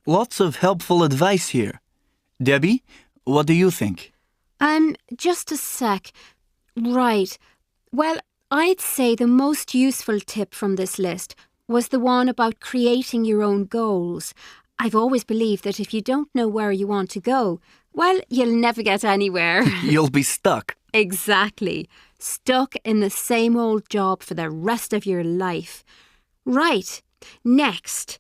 Lots of helpful advice here. Debbie, what do you think? Just a sec. Right. Well, I'd say the most useful tip from this list was the one about creating your own goals. I've always believed that if you don't know where you want to go, well, you'll never get anywhere. You'll be stuck. Exactly. Stuck in the same old job for the rest of your life. Right. Next.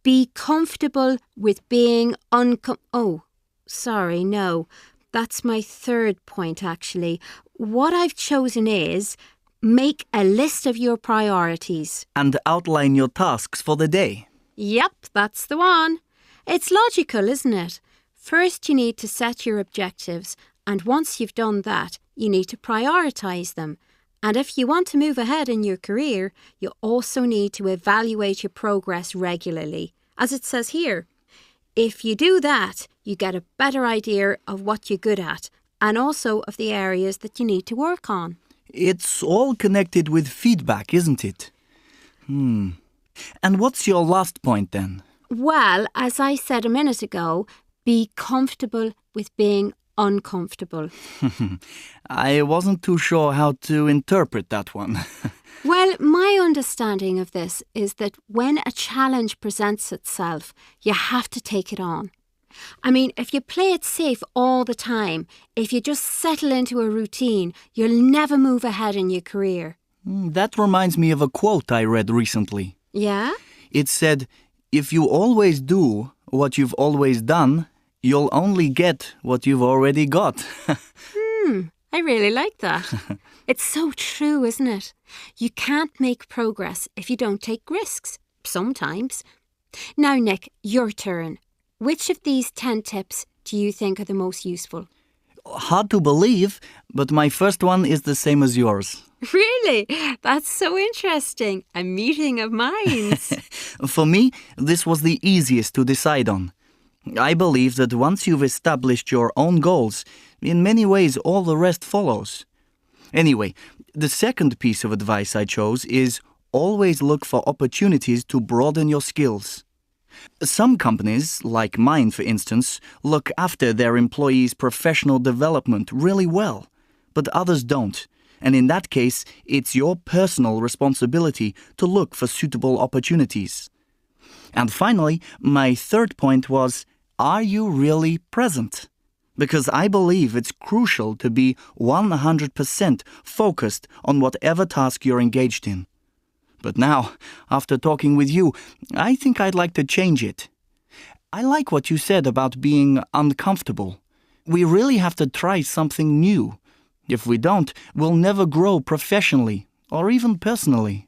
Be comfortable with being Oh, sorry, no. That's my third point, actually. What I've chosen is make a list of your priorities. And outline your tasks for the day. Yep, that's the one. It's logical, isn't it? First, you need to set your objectives, and once you've done that, you need to prioritise them. And if you want to move ahead in your career, you also need to evaluate your progress regularly, as it says here. If you do that, you get a better idea of what you're good at, and also of the areas that you need to work on. It's all connected with feedback, isn't it? And what's your last point then? Well, as I said a minute ago, be comfortable with being uncomfortable. I wasn't too sure how to interpret that one. Well, my understanding of this is that when a challenge presents itself, you have to take it on. I mean, if you play it safe all the time, if you just settle into a routine, you'll never move ahead in your career. That reminds me of a quote I read recently. Yeah? It said, "If you always do what you've always done, you'll only get what you've already got." I really like that. It's so true, isn't it? You can't make progress if you don't take risks, sometimes. Now, Nick, your turn. Which of these 10 tips do you think are the most useful? Hard to believe, but my first one is the same as yours. Really? That's so interesting. A meeting of minds. For me, this was the easiest to decide on. I believe that once you've established your own goals, in many ways all the rest follows. Anyway, the second piece of advice I chose is always look for opportunities to broaden your skills. Some companies, like mine for instance, look after their employees' professional development really well, but others don't. And in that case, it's your personal responsibility to look for suitable opportunities. And finally, my third point was, are you really present? Because I believe it's crucial to be 100% focused on whatever task you're engaged in. But now, after talking with you, I think I'd like to change it. I like what you said about being uncomfortable. We really have to try something new. If we don't, we'll never grow professionally or even personally.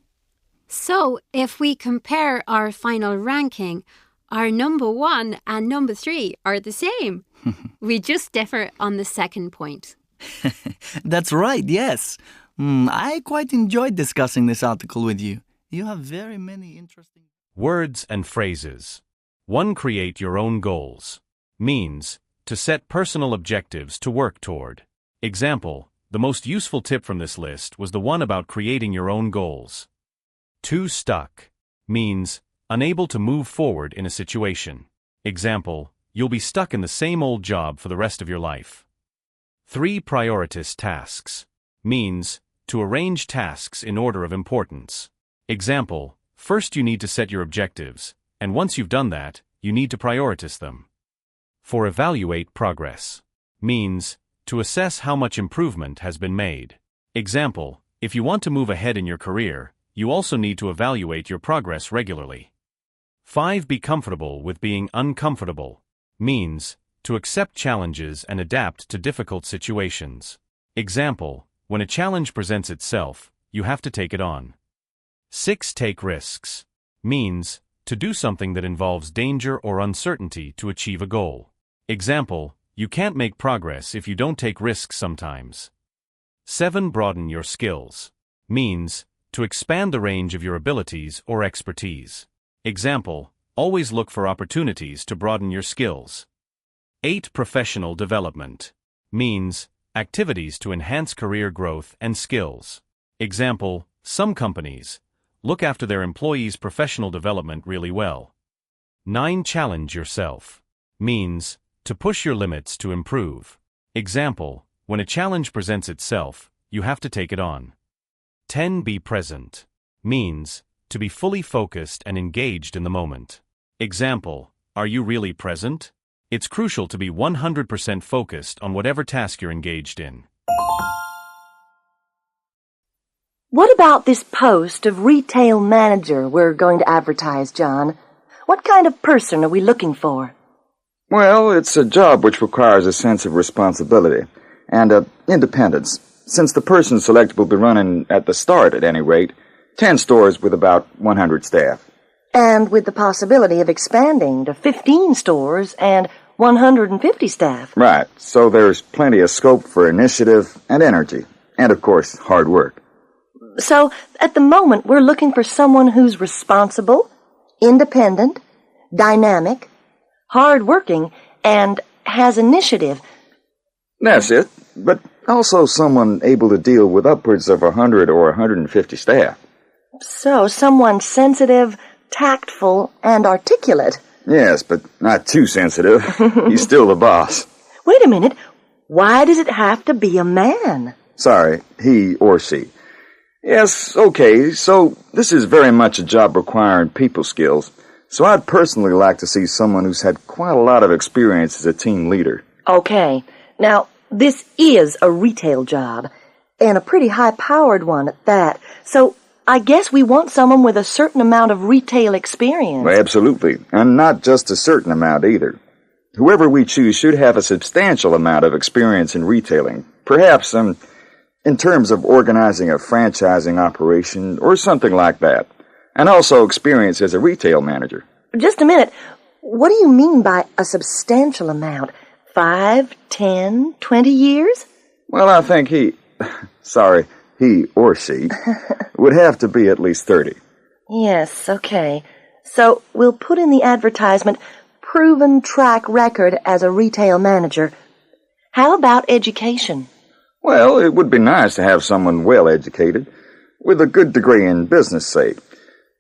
So, if we compare our final ranking, our number 1 and number 3 are the same. We just differ on the second point. That's right, yes. I quite enjoyed discussing this article with you. You have very many interesting... Words and phrases. 1. Create your own goals. Means to set personal objectives to work toward. Example, the most useful tip from this list was the one about creating your own goals. 2. Stuck. Means unable to move forward in a situation. Example, you'll be stuck in the same old job for the rest of your life. 3. Prioritise tasks. Means to arrange tasks in order of importance. Example, first you need to set your objectives, and once you've done that, you need to prioritize them. 4. Evaluate progress. Means to assess how much improvement has been made. Example, if you want to move ahead in your career, you also need to evaluate your progress regularly. 5. Be comfortable with being uncomfortable. Means to accept challenges and adapt to difficult situations. Example, when a challenge presents itself, you have to take it on. 6. Take risks. Means to do something that involves danger or uncertainty to achieve a goal. Example, you can't make progress if you don't take risks sometimes. 7. Broaden your skills. Means to expand the range of your abilities or expertise. Example, always look for opportunities to broaden your skills. 8. Professional development. Means activities to enhance career growth and skills. Example, some companies look after their employees' professional development really well. 9. Challenge yourself. Means, to push your limits to improve. Example, when a challenge presents itself, you have to take it on. 10. Be present. Means, to be fully focused and engaged in the moment. Example, are you really present? It's crucial to be 100% focused on whatever task you're engaged in. What about this post of retail manager we're going to advertise, John? What kind of person are we looking for? Well, it's a job which requires a sense of responsibility and independence, since the person selected will be running, at the start at any rate, 10 stores with about 100 staff. And with the possibility of expanding to 15 stores and 150 staff. Right, so there's plenty of scope for initiative and energy, and of course, hard work. So, at the moment, we're looking for someone who's responsible, independent, dynamic, hard-working, and has initiative. That's it, but also someone able to deal with upwards of 100 or 150 staff. So, someone sensitive, tactful, and articulate. Yes, but not too sensitive. He's still the boss. Wait a minute. Why does it have to be a man? Sorry, he or she. Yes, okay, so this is very much a job requiring people skills, so I'd personally like to see someone who's had quite a lot of experience as a team leader. Okay. Now, this is a retail job, and a pretty high-powered one at that, so I guess we want someone with a certain amount of retail experience. Well, absolutely, and not just a certain amount either. Whoever we choose should have a substantial amount of experience in retailing, perhaps in terms of organizing a franchising operation or something like that, and also experience as a retail manager. Just a minute. What do you mean by a substantial amount? 5, 10, 20 years? Well, I think he or she, would have to be at least 30. Yes, okay. So we'll put in the advertisement, proven track record as a retail manager. How about education? Well, it would be nice to have someone well-educated, with a good degree in business, say.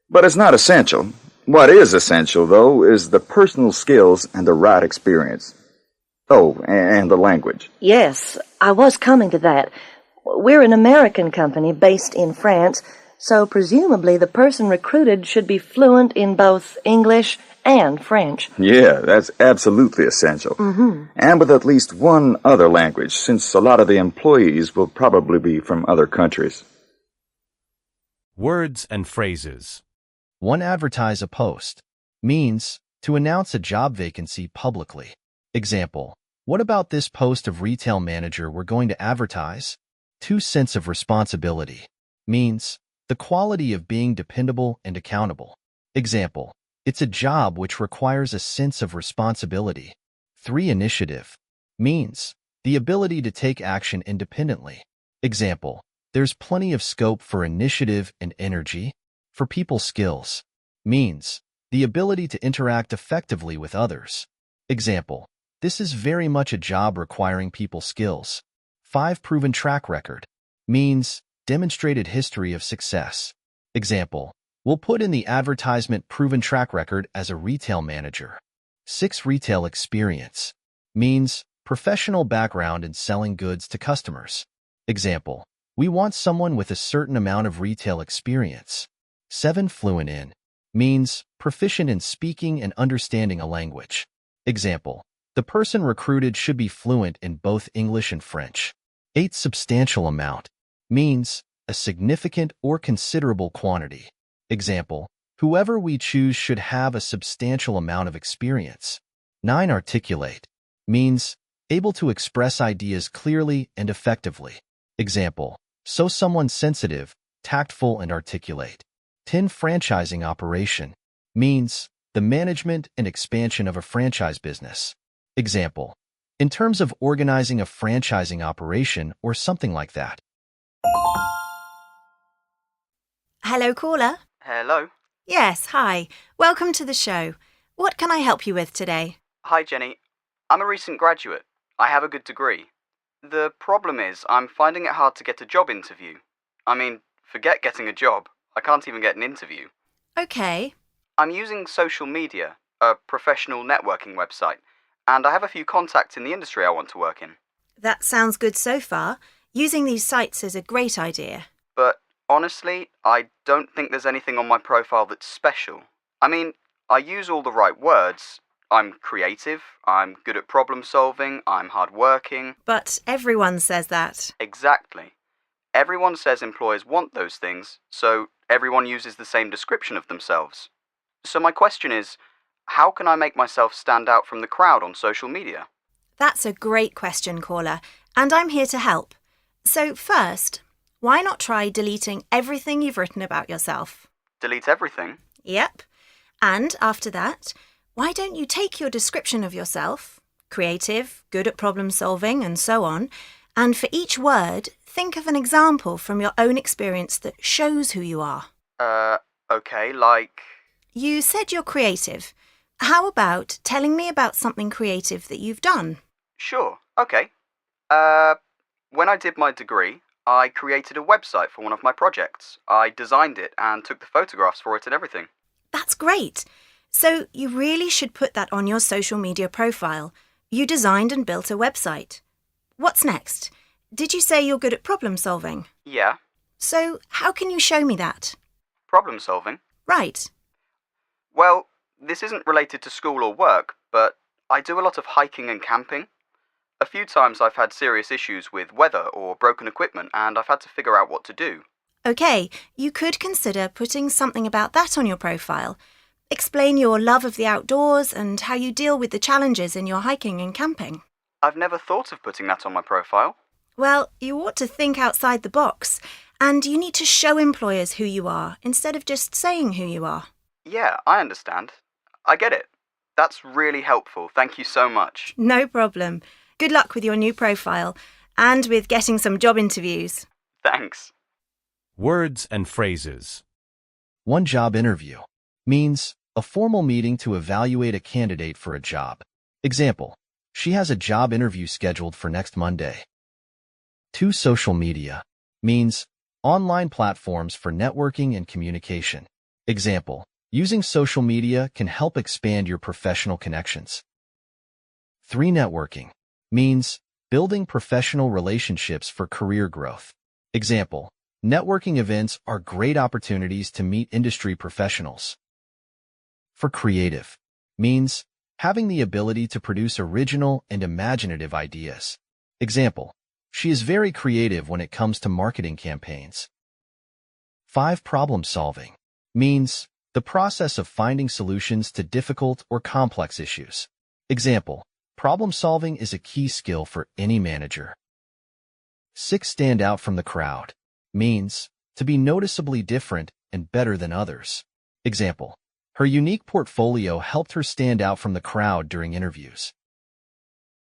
But it's not essential. What is essential, though, is the personal skills and the right experience. Oh, and the language. Yes, I was coming to that. We're an American company based in France, so presumably the person recruited should be fluent in both English and French. Yeah, that's absolutely essential. Mm-hmm. And with at least one other language, since a lot of the employees will probably be from other countries. Words and phrases. 1. Advertise a post. Means, to announce a job vacancy publicly. Example, what about this post of retail manager we're going to advertise? 2. Sense of responsibility. Means, the quality of being dependable and accountable. Example, it's a job which requires a sense of responsibility. 3. Initiative. Means, the ability to take action independently. Example, there's plenty of scope for initiative and energy. For people skills. Means, the ability to interact effectively with others. Example, this is very much a job requiring people skills. 5. Proven track record. Means, demonstrated history of success. Example, we'll put in the advertisement proven track record as a retail manager. 6. Retail experience. Means, professional background in selling goods to customers. Example, we want someone with a certain amount of retail experience. 7. Fluent in. Means, proficient in speaking and understanding a language. Example, the person recruited should be fluent in both English and French. 8. Substantial amount. Means, a significant or considerable quantity. Example, whoever we choose should have a substantial amount of experience. 9. Articulate. Means, able to express ideas clearly and effectively. Example, so someone sensitive, tactful, and articulate. 10. Franchising operation. Means, the management and expansion of a franchise business. Example, in terms of organizing a franchising operation or something like that. Hello, caller. Hello. Yes, hi. Welcome to the show. What can I help you with today? Hi, Jenny. I'm a recent graduate. I have a good degree. The problem is I'm finding it hard to get a job interview. I mean, forget getting a job. I can't even get an interview. Okay. I'm using social media, a professional networking website, and I have a few contacts in the industry I want to work in. That sounds good so far. Using these sites is a great idea. But honestly, I don't think there's anything on my profile that's special. I mean, I use all the right words. I'm creative, I'm good at problem solving, I'm hardworking. But everyone says that. Exactly. Everyone says employers want those things, so everyone uses the same description of themselves. So my question is, how can I make myself stand out from the crowd on social media? That's a great question, caller, and I'm here to help. So first, why not try deleting everything you've written about yourself? Delete everything? Yep. And after that, why don't you take your description of yourself, creative, good at problem solving, and so on, and for each word, think of an example from your own experience that shows who you are. Okay, like... You said you're creative. How about telling me about something creative that you've done? Sure, okay. When I did my degree, I created a website for one of my projects. I designed it and took the photographs for it and everything. That's great. So you really should put that on your social media profile. You designed and built a website. What's next? Did you say you're good at problem solving? Yeah. So how can you show me that? Problem solving? Right. Well, this isn't related to school or work, but I do a lot of hiking and camping. A few times I've had serious issues with weather or broken equipment, and I've had to figure out what to do. Okay, you could consider putting something about that on your profile. Explain your love of the outdoors and how you deal with the challenges in your hiking and camping. I've never thought of putting that on my profile. Well, you ought to think outside the box, and you need to show employers who you are instead of just saying who you are. Yeah, I understand. I get it. That's really helpful. Thank you so much. No problem. Good luck with your new profile and with getting some job interviews. Thanks. Words and phrases. One job interview means a formal meeting to evaluate a candidate for a job. Example, she has a job interview scheduled for next Monday. Two social media means online platforms for networking and communication. Example, using social media can help expand your professional connections. Three networking means building professional relationships for career growth. Example, networking events are great opportunities to meet industry professionals. For creative means having the ability to produce original and imaginative ideas. Example, she is very creative when it comes to marketing campaigns. 5. Problem solving means the process of finding solutions to difficult or complex issues. Example, problem solving is a key skill for any manager. 6. Stand out from the crowd means to be noticeably different and better than others. Example, her unique portfolio helped her stand out from the crowd during interviews.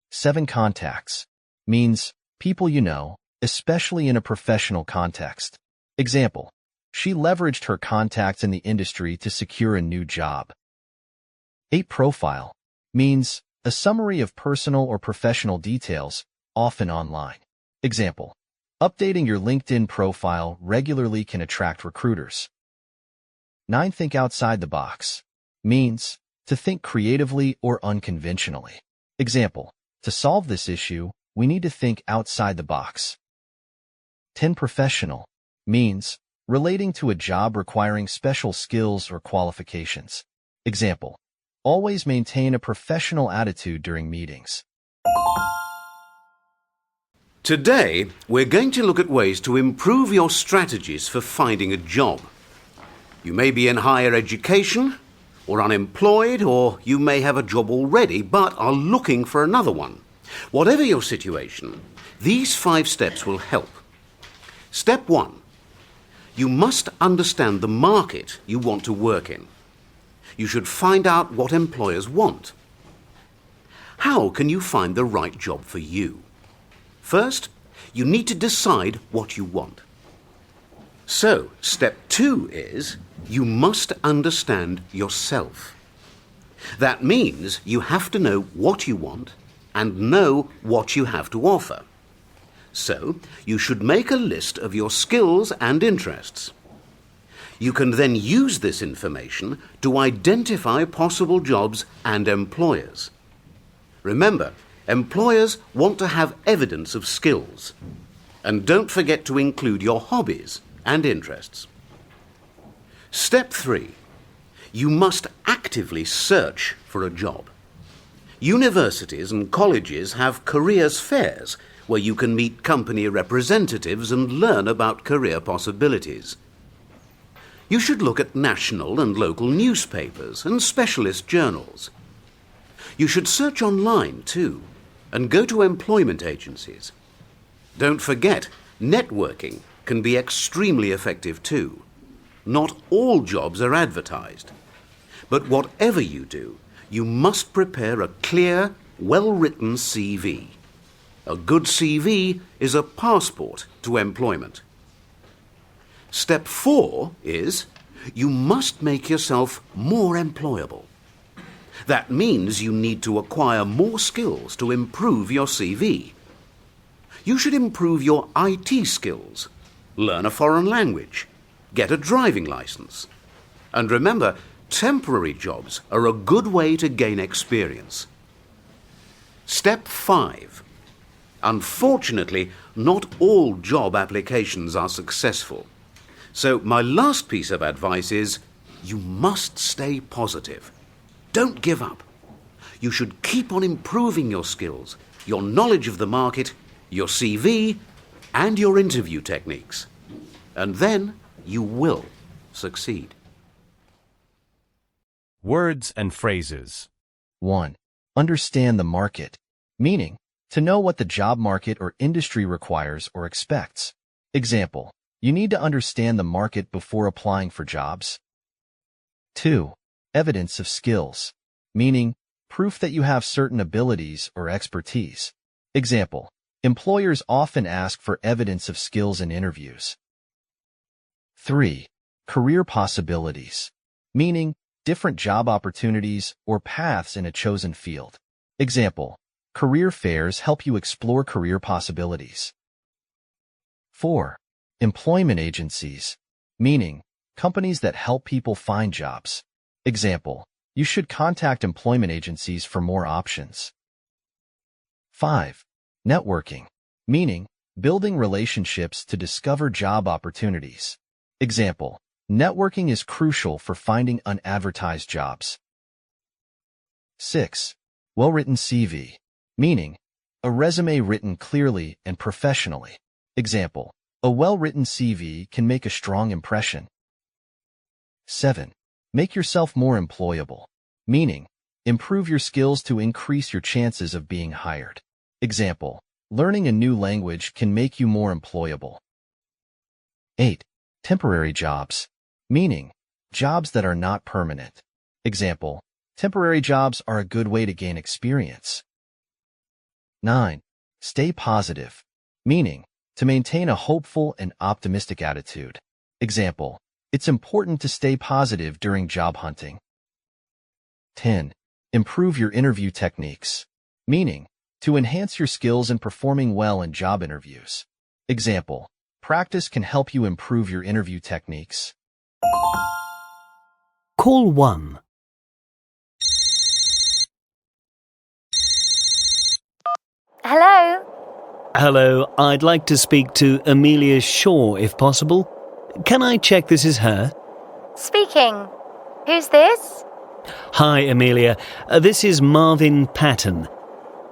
7. Contacts means people you know, especially in a professional context. Example, she leveraged her contacts in the industry to secure a new job. 8. Profile means a summary of personal or professional details, often online. Example, updating your LinkedIn profile regularly can attract recruiters. 9. Think outside the box means to think creatively or unconventionally. Example, to solve this issue, we need to think outside the box. 10. Professional means relating to a job requiring special skills or qualifications. Example, always maintain a professional attitude during meetings. Today, we're going to look at ways to improve your strategies for finding a job. You may be in higher education, or unemployed, or you may have a job already but are looking for another one. Whatever your situation, these 5 steps will help. Step 1. You must understand the market you want to work in. You should find out what employers want. How can you find the right job for you? First, you need to decide what you want. So, step 2 is you must understand yourself. That means you have to know what you want and know what you have to offer. So, you should make a list of your skills and interests. You can then use this information to identify possible jobs and employers. Remember, employers want to have evidence of skills. And don't forget to include your hobbies and interests. Step 3. You must actively search for a job. Universities and colleges have careers fairs where you can meet company representatives and learn about career possibilities. You should look at national and local newspapers and specialist journals. You should search online too, and go to employment agencies. Don't forget, networking can be extremely effective too. Not all jobs are advertised. But whatever you do, you must prepare a clear, well-written CV. A good CV is a passport to employment. Step 4 is, you must make yourself more employable. That means you need to acquire more skills to improve your CV. You should improve your IT skills, learn a foreign language, get a driving license. And remember, temporary jobs are a good way to gain experience. Step 5. Unfortunately, not all job applications are successful. So my last piece of advice is, you must stay positive. Don't give up. You should keep on improving your skills, your knowledge of the market, your CV, and your interview techniques. And then you will succeed. Words and phrases. 1. Understand the market, meaning to know what the job market or industry requires or expects. Example, you need to understand the market before applying for jobs. 2. Evidence of skills, meaning proof that you have certain abilities or expertise. Example, employers often ask for evidence of skills in interviews. 3. Career possibilities, meaning different job opportunities or paths in a chosen field. Example, career fairs help you explore career possibilities. 4. Employment agencies, meaning companies that help people find jobs. Example, you should contact employment agencies for more options. 5. Networking, meaning building relationships to discover job opportunities. Example, networking is crucial for finding unadvertised jobs. 6. Well-written CV, meaning a resume written clearly and professionally. Example, a well-written CV can make a strong impression. 7. Make yourself more employable, meaning improve your skills to increase your chances of being hired. Example, learning a new language can make you more employable. 8. Temporary jobs, meaning jobs that are not permanent. Example, temporary jobs are a good way to gain experience. 9. Stay positive, meaning to maintain a hopeful and optimistic attitude. Example, it's important to stay positive during job hunting. 10. Improve your interview techniques, meaning to enhance your skills in performing well in job interviews. Example, practice can help you improve your interview techniques. Call 1. Hello? Hello, I'd like to speak to Amelia Shaw if possible. Can I check this is her? Speaking. Who's this? Hi, Amelia. This is Marvin Patton.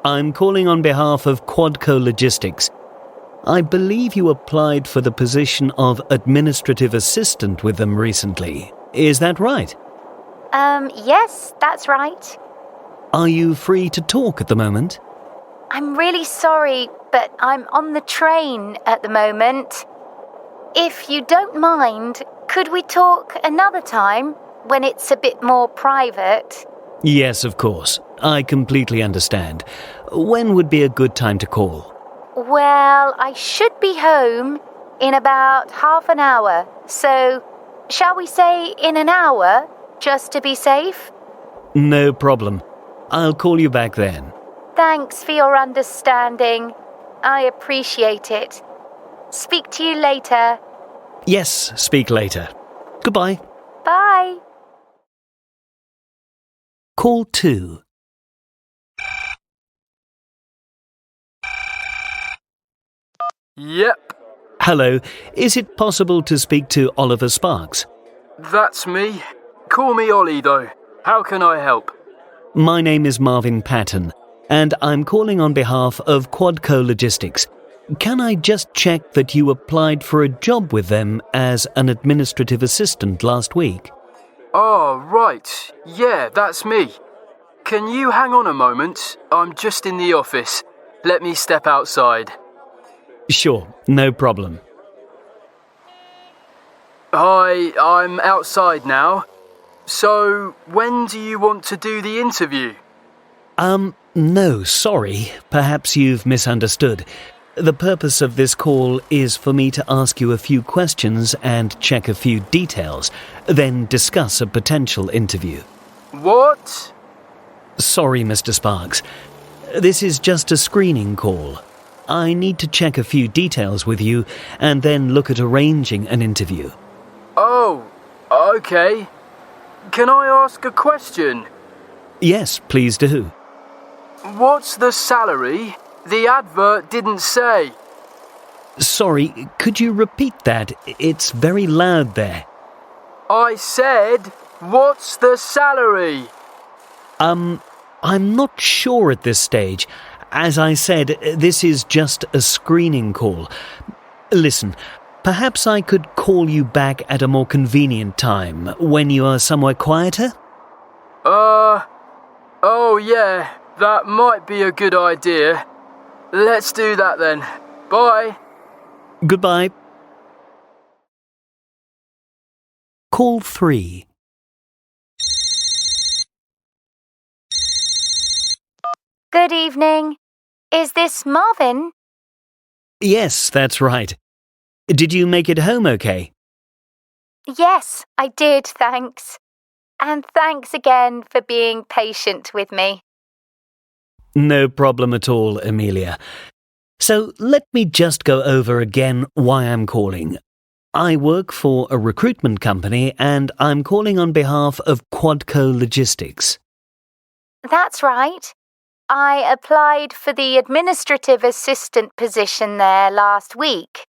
I'm calling on behalf of Quadco Logistics. I believe you applied for the position of administrative assistant with them recently. Is that right? Yes, that's right. Are you free to talk at the moment? I'm really sorry, but I'm on the train at the moment. If you don't mind, could we talk another time when it's a bit more private? Yes, of course. I completely understand. When would be a good time to call? Well, I should be home in about half an hour, so shall we say in an hour, just to be safe? No problem. I'll call you back then. Thanks for your understanding. I appreciate it. Speak to you later. Yes, speak later. Goodbye. Bye. Call 2. Yep, Hello, is it possible to speak to Oliver Sparks? that's me. Call me Ollie, though. How can I help? My name is Marvin Patton, and I'm calling on behalf of Quadco Logistics. Can I just check that you applied for a job with them as an administrative assistant last week? Oh, right. Yeah, that's me. Can you hang on a moment? I'm just in the office. Let me step outside. Sure, no problem. Hi, I'm outside now. So, when do you want to do the interview? No, sorry. Perhaps you've misunderstood. The purpose of this call is for me to ask you a few questions and check a few details, then discuss a potential interview. What? Sorry, Mr. Sparks. This is just a screening call. I need to check a few details with you and then look at arranging an interview. Oh, okay. Can I ask a question? Yes, please do. What's the salary? The advert didn't say. Sorry, could you repeat that? It's very loud there. I said, what's the salary? I'm not sure at this stage. As I said, this is just a screening call. Listen, perhaps I could call you back at a more convenient time, when you are somewhere quieter? Oh yeah, that might be a good idea. Let's do that then. Bye. Goodbye. Call 3. Good evening. Is this Marvin? Yes, that's right. Did you make it home okay? Yes, I did, thanks. And thanks again for being patient with me. No problem at all, Amelia. So let me just go over again why I'm calling. I work for a recruitment company and I'm calling on behalf of Quadco Logistics. That's right. I applied for the administrative assistant position there last week.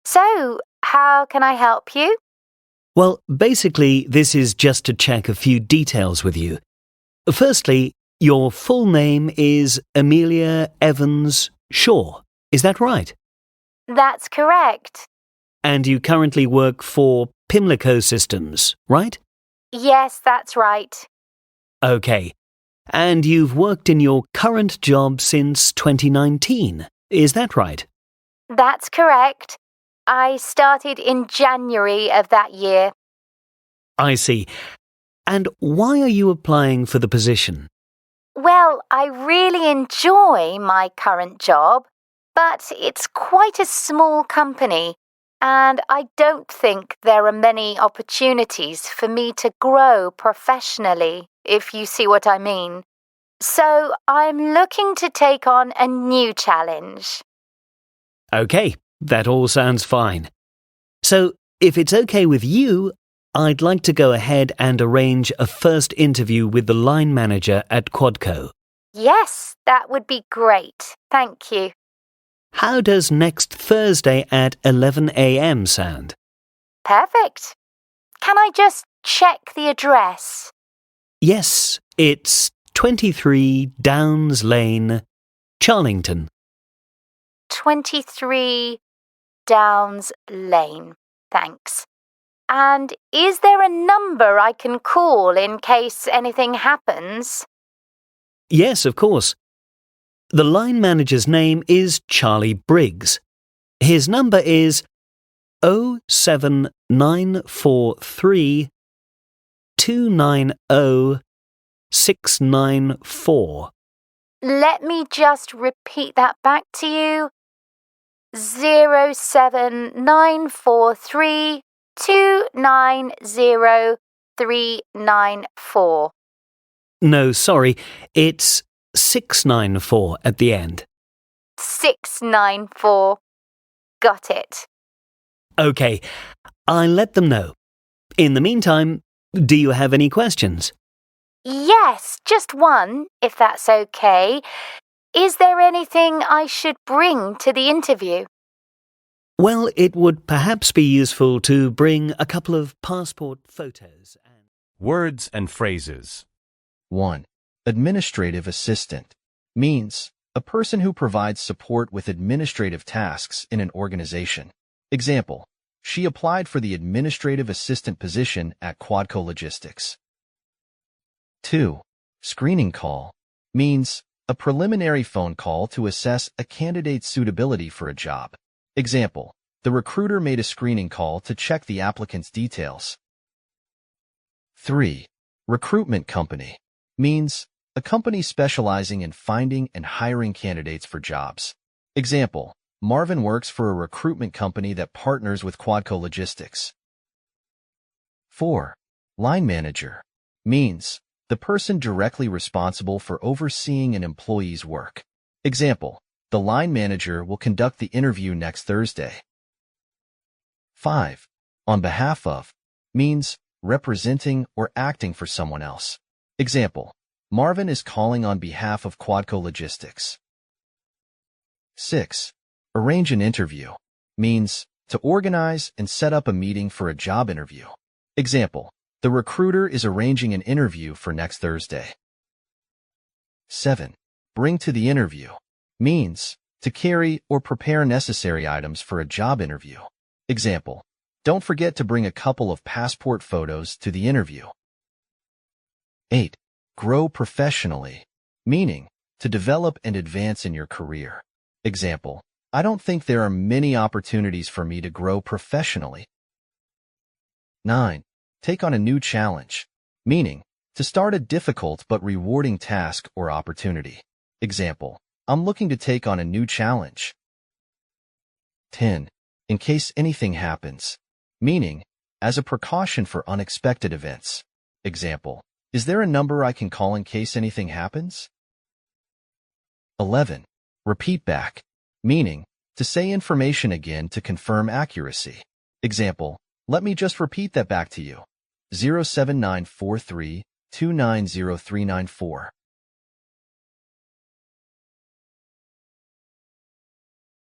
So, how can I help you? Well, basically, this is just to check a few details with you. Firstly, your full name is Amelia Evans Shaw. Is that right? That's correct. And you currently work for Pimlico Systems, right? Yes, that's right. Okay. And you've worked in your current job since 2019. Is that right? That's correct. I started in January of that year. I see. And why are you applying for the position? Well, I really enjoy my current job, but it's quite a small company, and I don't think there are many opportunities for me to grow professionally, if you see what I mean. So I'm looking to take on a new challenge. Okay, that all sounds fine. So, if it's okay with you, I'd like to go ahead and arrange a first interview with the line manager at Quadco. Yes, that would be great. Thank you. How does next Thursday at 11 a.m. sound? Perfect. Can I just check the address? Yes, it's 23 Downs Lane, Charlington. 23 Downs Lane. Thanks. And is there a number I can call in case anything happens? Yes, of course. The line manager's name is Charlie Briggs. His number is 07943 290 694. Let me just repeat that back to you. 07943 290 394. No, sorry, it's 694 at the end. 694. Got it. Okay, I'll let them know. In the meantime, do you have any questions? Yes, just one, if that's okay. Is there anything I should bring to the interview? Well, it would perhaps be useful to bring a couple of passport photos and... Words and phrases. 1. Administrative assistant means a person who provides support with administrative tasks in an organization. Example, she applied for the administrative assistant position at Quadco Logistics. 2. Screening call means a preliminary phone call to assess a candidate's suitability for a job. Example, the recruiter made a screening call to check the applicant's details. 3. Recruitment company means a company specializing in finding and hiring candidates for jobs. Example, Marvin works for a recruitment company that partners with Quadco Logistics. 4. Line manager means the person directly responsible for overseeing an employee's work. Example, the line manager will conduct the interview next Thursday. 5. On behalf of means representing or acting for someone else. Example, Marvin is calling on behalf of Quadco Logistics. 6. Arrange an interview means to organize and set up a meeting for a job interview. Example, the recruiter is arranging an interview for next Thursday. 7. Bring to the interview means to carry or prepare necessary items for a job interview. Example, don't forget to bring a couple of passport photos to the interview. 8. Grow professionally, meaning to develop and advance in your career. Example, I don't think there are many opportunities for me to grow professionally. 9. Take on a new challenge, meaning to start a difficult but rewarding task or opportunity. Example, I'm looking to take on a new challenge. 10. In case anything happens, meaning as a precaution for unexpected events. Example, is there a number I can call in case anything happens? 11. Repeat back, meaning to say information again to confirm accuracy. Example, let me just repeat that back to you. 07943290394.